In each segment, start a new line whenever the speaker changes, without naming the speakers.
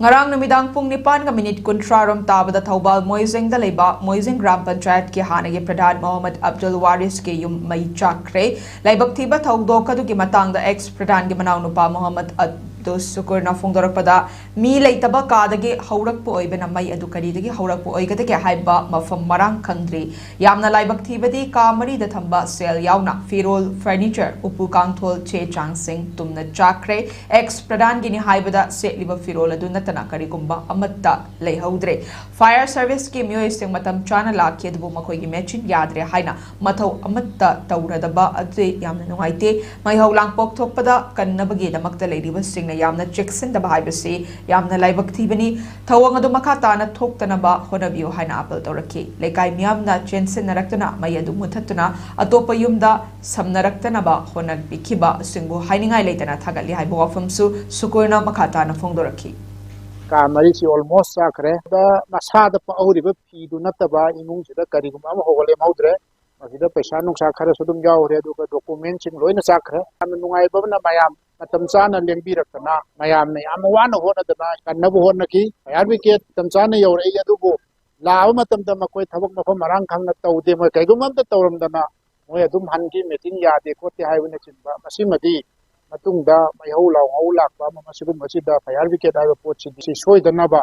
Ngarang numidang pung nipan ka minute kuntrarom tabada Thaubal Moijing da leba Moijing Gram Panchayat ki hanagi Pradhan Mohammed Abdul Waris ke yum mai chakkhre laibak thiba thaudok adu ki matang da ex Pradhan ki manaw nupa Mohammed Abdul Sukur na fungdorakpada mi leitaba kadagi haurak po oibena mai adu kadidagi haurak po oigate ke haiba mafam marang khangdri yamna laibak thibadi kamari da thamba sel yauna firol furniture upu kangthol che changsing tumna chakkhre ex Pradhan gi ni haibada setliba firol adu natana karigumba amatta leihaudre fire service ki miyoi sing matam chana lakhi adu makoi gi mechin yadre haina mathau amatta tauradaba adu yamna nungaite mai haulang pok thokpada kannabagi damakta leiriba sing yamna Jackson da baibasi yamna laibak thibani thawang adu makha tana thoktanaba honabiyo haina apel toraki lekai miyamna Jensen naraktana mai adu muthatuna atopa yumda samnaraktanaba honag bikiba singbu hainingai leitana thagali haibo wafamsu sukurna makha tana fongdoraki
kamari si almost chakkhre da masada pa auriba fidu nataba imung sida karigum am hogale maudre masida paisa nungsa khara sudum jawre aduga document sing loina chakkhre am nungai babna mayam matam chana lengbirakna mayam ne am wana hona dana kannabu honna ki advocate tam chana yore adugo lawa matam da makoi thabak mafam marang khangna taude mo kaigum am ta tawram dana moi adum hanki meeting yade kote haibune chinba masimadi matungda mai hau law hau lakba masigum masida fire brigade aiba pot si soidanaba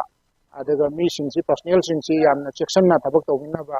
adaga mi singsi personnel singsi yamna section na thabak tawinaba